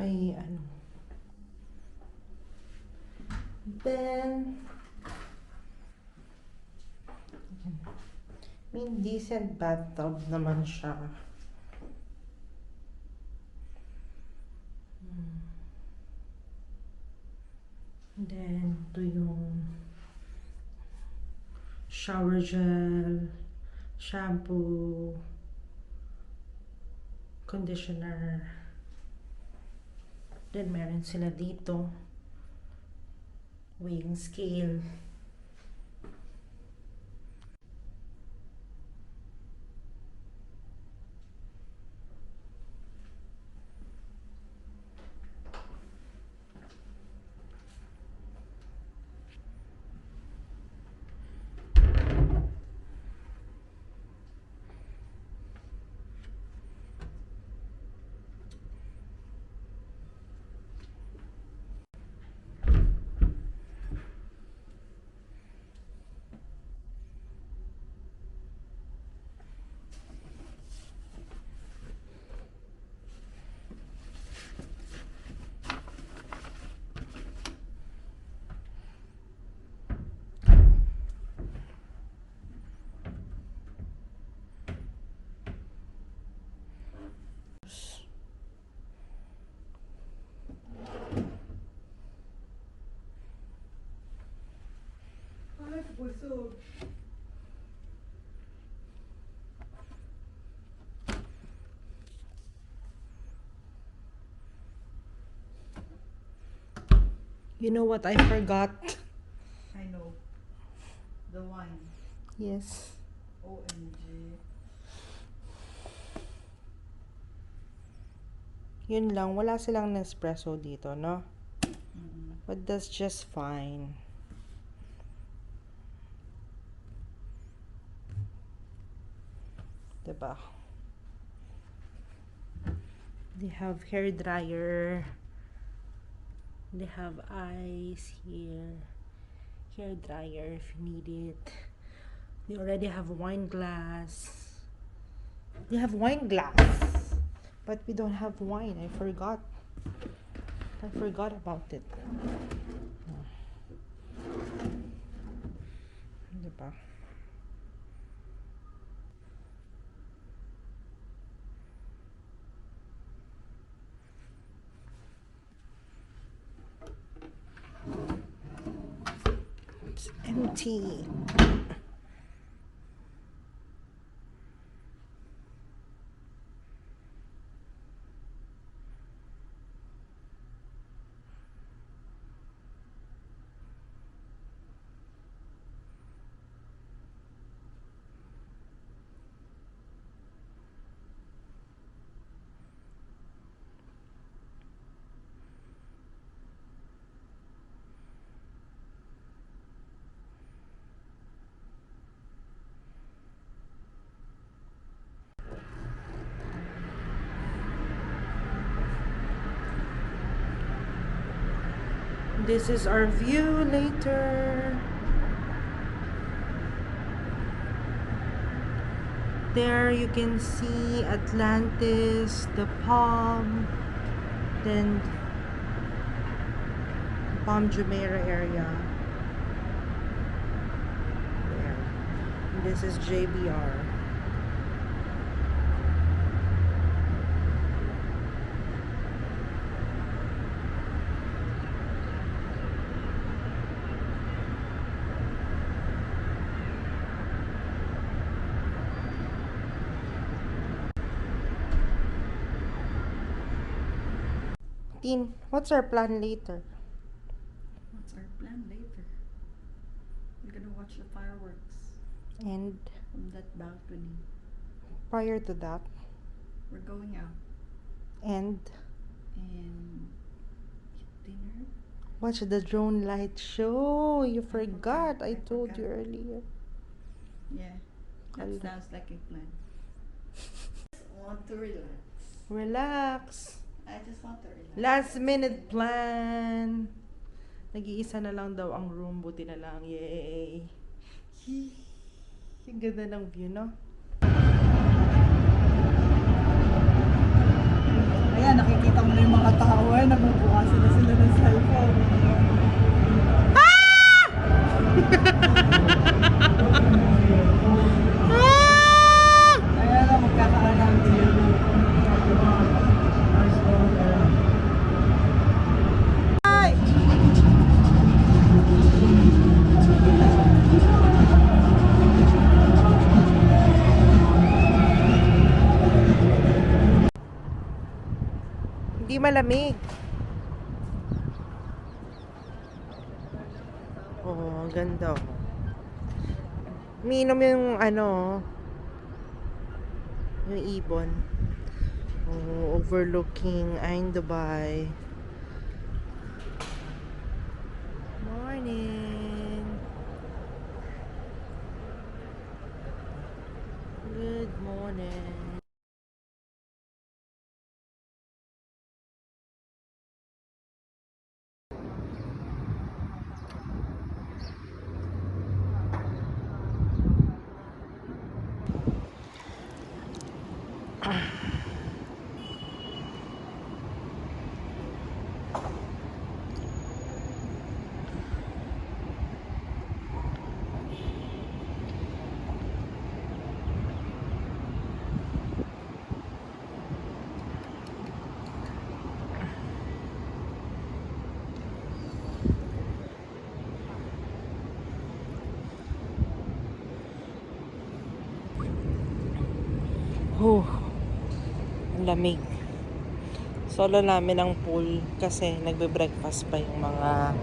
may ano. Then, may decent bathtub naman siya. Then, ito yung shower gel, shampoo, conditioner. Then, meron sila dito weighing scale. You know what I forgot? I know. The wine. Yes. OMG. Yun lang, wala silang Nespresso dito, no? Mm-hmm. But that's just fine. Diba? They have hair dryer. They have ice here. Hair dryer if you need it. They already have wine glass. They have wine glass. But we don't have wine. I forgot. I forgot about it. Diba? It's empty. This is our view later. There you can see Atlantis, the Palm, then Palm Jumeirah area. There. And this is JBR. Tin, what's our plan later? What's our plan later? We're gonna watch the fireworks And from that balcony. prior to that, We're going out and and eat dinner. watch the drone light show. You forgot. I I told you forgot. earlier. Yeah, that Hala. sounds like a plan. I just want to relax. Relax. I just want to relax. Last minute plan. Nag-iisa na lang daw ang room. Buti na lang. Yay. Ang ganda ng view, no? Ayan, nakikita mo May mga tao eh, nagbubukas sila ng cellphone. Kaya na magkakaalam din. Ay! Hindi malamig. Oh, ang ganda oh. Umiinom yung ano, yung ibon. Oh, overlooking Ain Dubai. Morning. Good morning. Ang lamig. Solo namin ang pool kasi nagbe-breakfast pa yung mga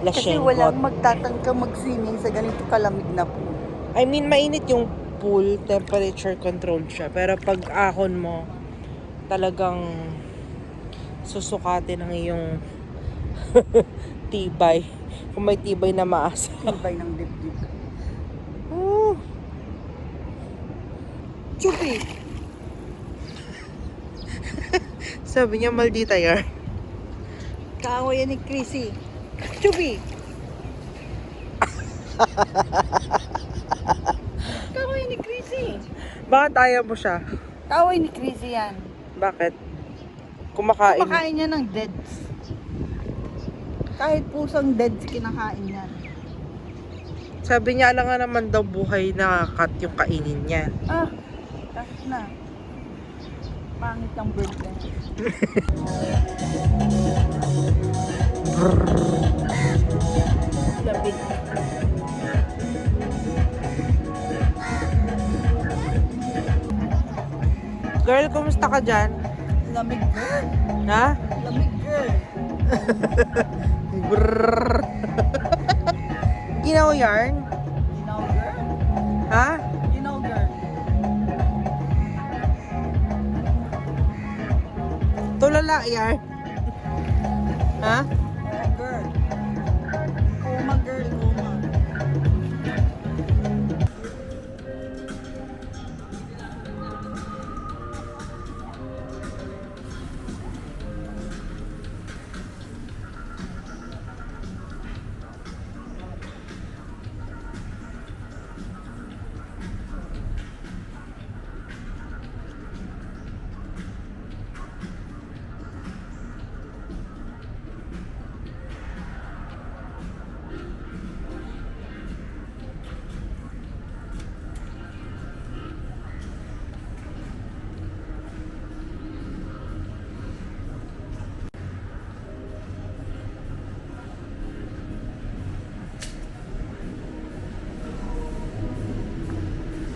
Kasi lasyengot. walang magtatangka mag-swimming sa ganito kalamig na po. I mean, mainit yung pool, temperature controlled siya. Pero pag ahon mo, talagang susukatin ang iyong tibay. Kung may tibay na maasa. Tibay ng dibdib. Oh. Chupi! Sabi niya, maldita yar. Kaaway yan ni Chrissy. Chupi! Kaaway ni Chrissy. Bakit ayaw mo siya? Kaaway ni Chrissy yan. Bakit? Kumakain. Kumakain niya ng deads. Kahit pusang deads, kinakain yan. Sabi niya, alam nga naman daw buhay na cat yung kainin niya. Ah, tapos na. Pangit ang bird na. Labig. Girl, kumusta ka dyan? Lamig girl. Ha? Lamig girl. Brrrr. You know yarn? You know girl? Ha? You know girl? Tulala yarn? Ha? Girl. Kuma girl, kuma.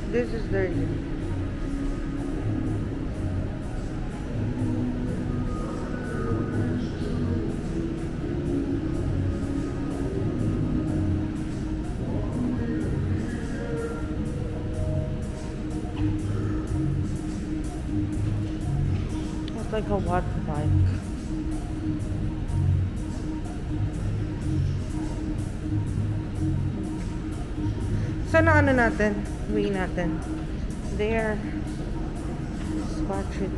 This is dirty. It's like a water bike. Sana ano natin? Uwi natin. There. Spot it.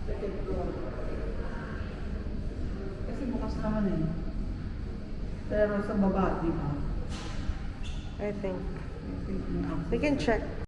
Second floor. Kasi bukas naman eh. Pero sa baba, di ba? I think. I think may access. We can check.